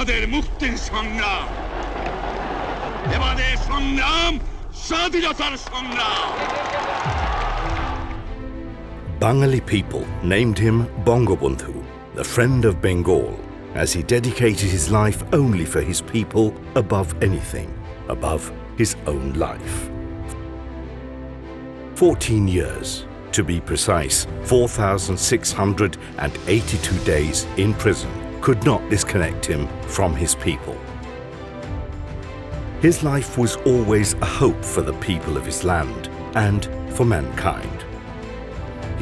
আমাদের মুক্তির সংগ্রাম এবারে সংগ্রাম স্বাধীনতার সংগ্রাম Bengali people named him Bangabandhu, the friend of Bengal, as he dedicated his life only for his people above anything, above his own life. 14 years, to be precise, 4,682 days in prison could not disconnect him from his people. His life was always a hope for the people of his land and for mankind.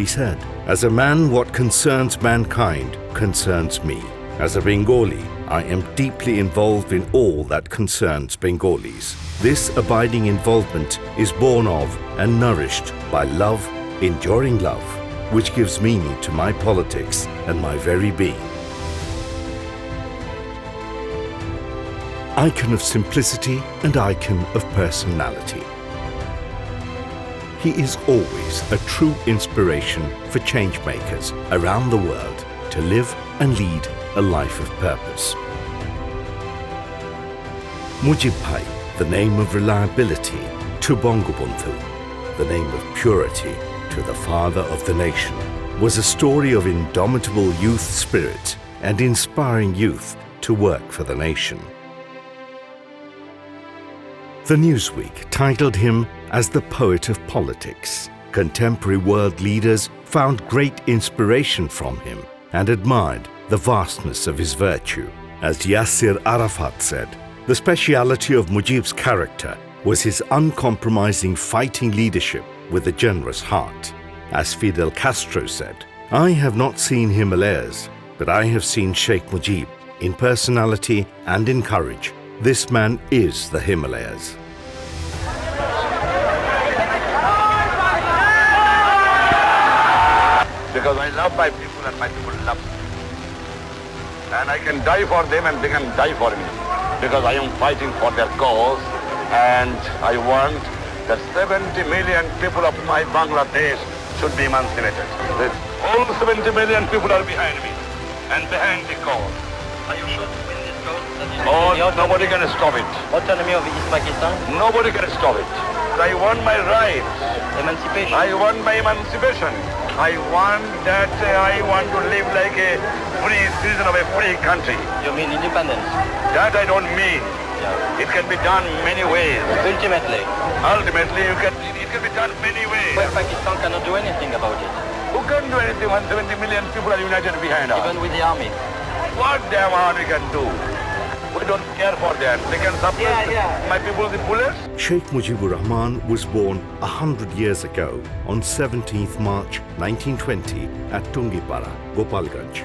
He said, "As a man, what concerns mankind concerns me. As a Bengali, I am deeply involved in all that concerns Bengalis. This abiding involvement is born of and nourished by love, enduring love, which gives meaning to my politics and my very being." Icon of simplicity and icon of personality. He is always a true inspiration for change makers around the world to live and lead a life of purpose. Mujib Bhai, the name of reliability to Bangabandhu, the name of purity to the father of the nation, was a story of indomitable youth spirit and inspiring youth to work for the nation. The Newsweek titled him as the poet of politics. Contemporary world leaders found great inspiration from him and admired the vastness of his virtue. As Yasser Arafat said, the speciality of Mujib's character was his uncompromising fighting leadership with a generous heart. As Fidel Castro said, "I have not seen Himalayas, but I have seen Sheikh Mujib. In personality and in courage, this man is the Himalayas." Because I love my people and my people love me. And I can die for them and they can die for me. Because I am fighting for their cause and I want that 70 million people of my Bangladesh should be emancipated. All 70 million people are behind me and behind the cause. Are you sure to win this cause? Oh, nobody can stop it. Autonomy of East Pakistan? Nobody can stop it. I want my rights. Emancipation? I want my emancipation. I want to live like a free citizen of a free country. You mean independence? That I don't mean. Yeah. It can be done many ways. Ultimately? Ultimately, it can be done many ways. But Pakistan cannot do anything about it. Who can do anything when 70 million people are united behind us? Even with the army? What damn army can do? We don't care for them. They can suppress my people with bullets. Sheikh Mujibur Rahman was born 100 years ago on 17th March 1920 at Tungipara, Gopalganj.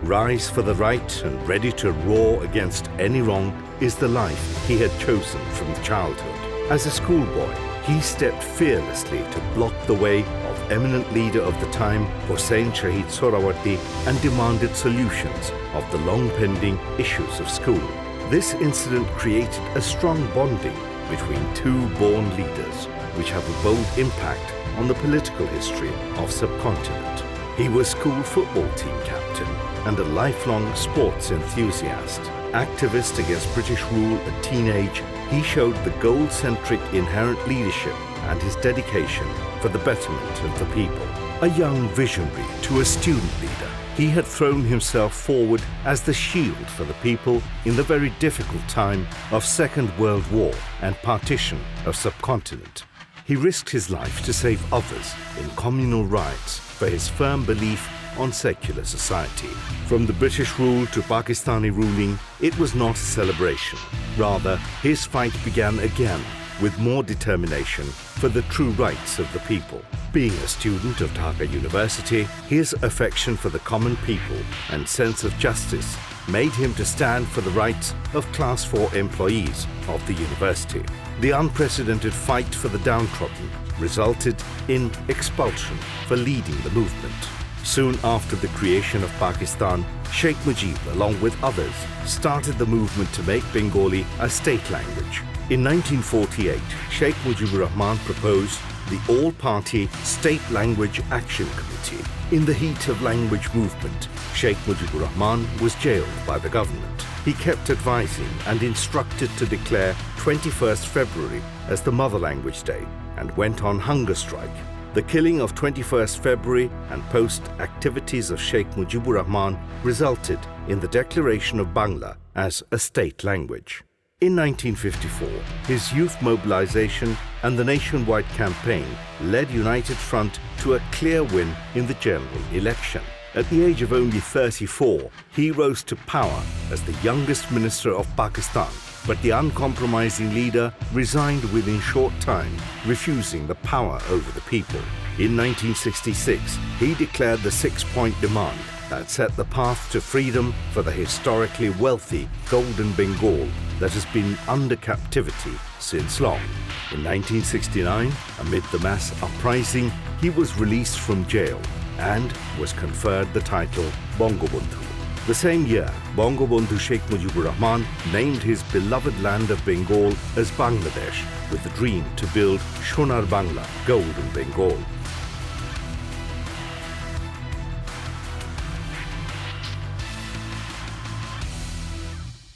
Rise for the right and ready to roar against any wrong is the life he had chosen from childhood. As a schoolboy, he stepped fearlessly to block the way of eminent leader of the time, Hossein Shahid Sohrawardi, and demanded solutions of the long-pending issues of school. This incident created a strong bonding between two born leaders, which have a bold impact on the political history of subcontinent. He was school football team captain and a lifelong sports enthusiast. Activist against British rule at teenage, he showed the goal-centric inherent leadership and his dedication for the betterment of the people. A young visionary to a student leader, he had thrown himself forward as the shield for the people in the very difficult time of Second World War and partition of subcontinent. He risked his life to save others in communal riots for his firm belief on secular society. From the British rule to Pakistani ruling, it was not a celebration. Rather, his fight began again with more determination for the true rights of the people. Being a student of Dhaka University, his affection for the common people and sense of justice made him to stand for the rights of Class 4 employees of the university. The unprecedented fight for the downtrodden resulted in expulsion for leading the movement. Soon after the creation of Pakistan, Sheikh Mujib, along with others, started the movement to make Bengali a state language. In 1948, Sheikh Mujibur Rahman proposed the all-party State Language Action Committee. In the heat of language movement, Sheikh Mujibur Rahman was jailed by the government. He kept advising and instructed to declare 21st February as the Mother Language Day and went on hunger strike. The killing of 21st February and post-activities of Sheikh Mujibur Rahman resulted in the declaration of Bangla as a state language. In 1954, his youth mobilization and the nationwide campaign led United Front to a clear win in the general election. At the age of only 34, he rose to power as the youngest minister of Pakistan, but the uncompromising leader resigned within short time, refusing the power over the people. In 1966, he declared the six-point demand that set the path to freedom for the historically wealthy Golden Bengal that has been under captivity since long. In 1969, amid the mass uprising, he was released from jail and was conferred the title Bangabandhu. The same year, Bangabandhu Sheikh Mujibur Rahman named his beloved land of Bengal as Bangladesh, with the dream to build Sonar Bangla, Golden Bengal.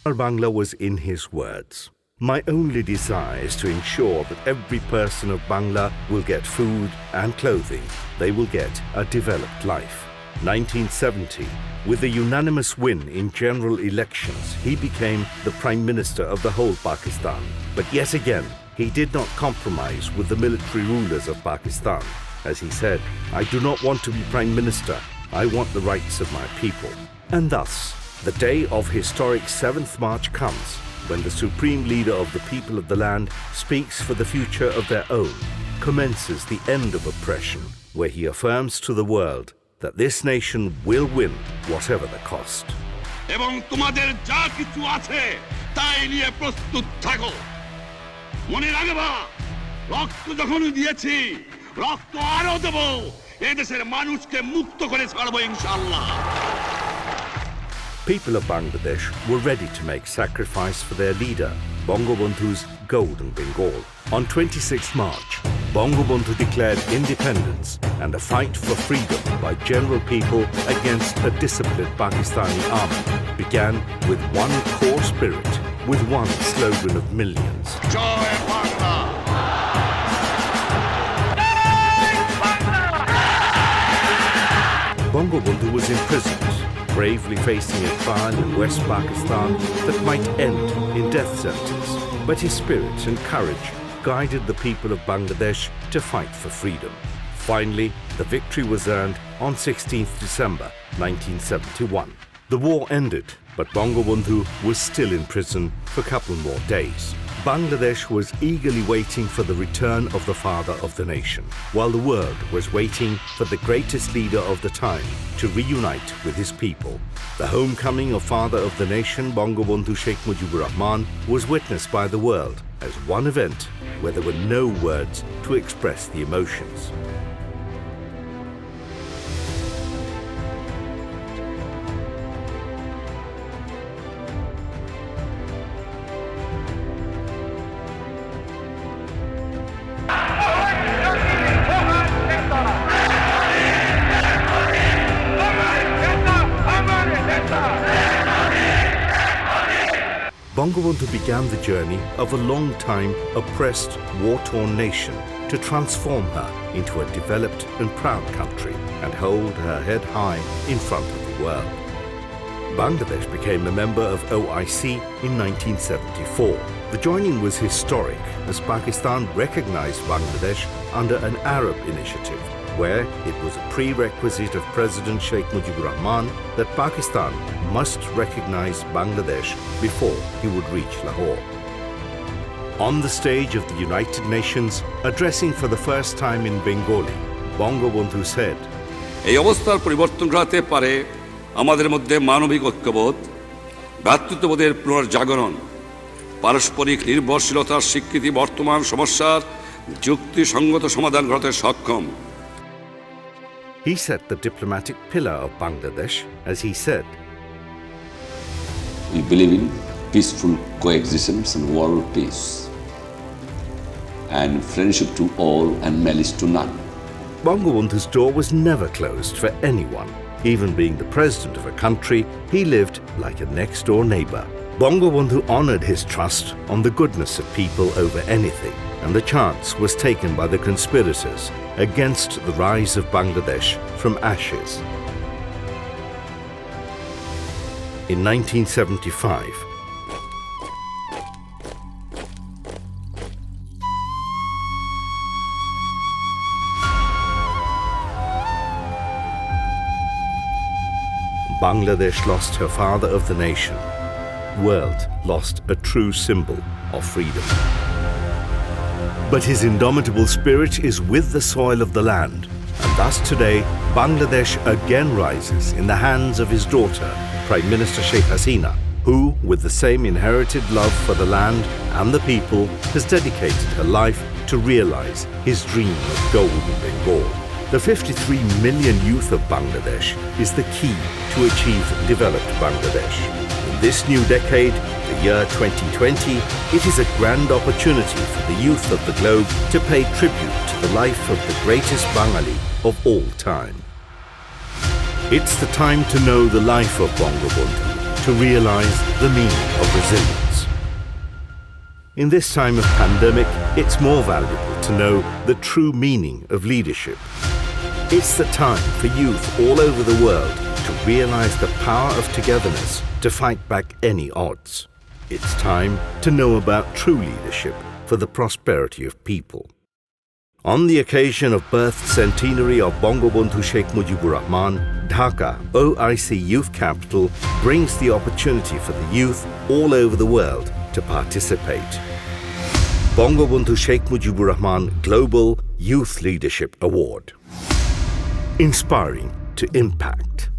Sonar Bangla was in his words. My only desire is to ensure that every person of Bangla will get food and clothing. They will get a developed life. 1970, with a unanimous win in general elections, he became the Prime Minister of the whole Pakistan. But yet again, he did not compromise with the military rulers of Pakistan. As he said, I do not want to be Prime Minister. I want the rights of my people. And thus, the day of historic 7th March comes, when the supreme leader of the people of the land speaks for the future of their own, commences the end of oppression, where he affirms to the world that this nation will win whatever the cost. এবং তোমাদের যা কিছু আছে তাই নিয়ে প্রস্তুত থাকো মনে রাখবা রক্ত যখন দিয়েছি রক্ত আরো দেব এই দেশের মানুষকে মুক্ত করে ছাড়বো ইনশাআল্লাহ People of Bangladesh were ready to make sacrifice for their leader, Bangabandhu's Golden Bengal. On 26 March, Bangabandhu declared independence and a fight for freedom by general people against a disciplined Pakistani army began with one core spirit, with one slogan of millions. Joy Bangla Bangabandhu was imprisoned, bravely facing a trial in West Pakistan that might end in death sentence. But his spirit and courage guided the people of Bangladesh to fight for freedom. Finally, the victory was earned on 16th December 1971. The war ended, but Bangabandhu was still in prison for a couple more days. Bangladesh was eagerly waiting for the return of the father of the nation, while the world was waiting for the greatest leader of the time to reunite with his people. The homecoming of father of the nation, Bangabandhu Sheikh Mujibur Rahman, was witnessed by the world as one event where there were no words to express the emotions. Bangabandhu began the journey of a long-time oppressed, war-torn nation to transform her into a developed and proud country and hold her head high in front of the world. Bangladesh became a member of OIC in 1974. The joining was historic as Pakistan recognized Bangladesh under an Arab initiative, where it was a prerequisite of President Sheikh Mujibur Rahman that Pakistan must recognize Bangladesh before he would reach Lahore. On the stage of the United Nations, addressing for the first time in Bengali, Bangabandhu said, এই অবস্থার পরিবর্তন ঘটাতে পারে আমাদের মধ্যে মানবিক ঐক্যবোধ ভ্রাতৃত্ববোধের পুনর্জাগরণ পারস্পরিক নির্ভরশীলতার স্বীকৃতি বর্তমান সমস্যার যুক্তিসঙ্গত সমাধান ঘটাতে সক্ষম He set the diplomatic pillar of Bangladesh as he said, We believe in peaceful coexistence and world peace. and friendship to all and malice to none. Bangabandhu's door was never closed for anyone. Even being the president of a country, he lived like a next-door neighbor. Bangabandhu honored his trust on the goodness of people over anything, and the chance was taken by the conspirators against the rise of Bangladesh from ashes. In 1975, Bangladesh lost her father of the nation. World lost a true symbol of freedom. But his indomitable spirit is with the soil of the land, and thus today Bangladesh again rises in the hands of his daughter, Prime Minister Sheikh Hasina, who, with the same inherited love for the land and the people, has dedicated her life to realize his dream of golden Bengal. The 53 million youth of Bangladesh is the key to achieve developed Bangladesh. In this new decade, the year 2020, it is a grand opportunity for the youth of the globe to pay tribute to the life of the greatest Bangali of all time. It's the time to know the life of Bangabandhu, to realize the meaning of resilience. In this time of pandemic, it's more valuable to know the true meaning of leadership. It's the time for youth all over the world to realize the power of togetherness to fight back any odds. It's time to know about true leadership for the prosperity of people. On the occasion of birth centenary of Bangabandhu Sheikh Mujibur Rahman, Dhaka, OIC Youth Capital, brings the opportunity for the youth all over the world to participate. Bangabandhu Sheikh Mujibur Rahman Global Youth Leadership Award. Inspiring to impact.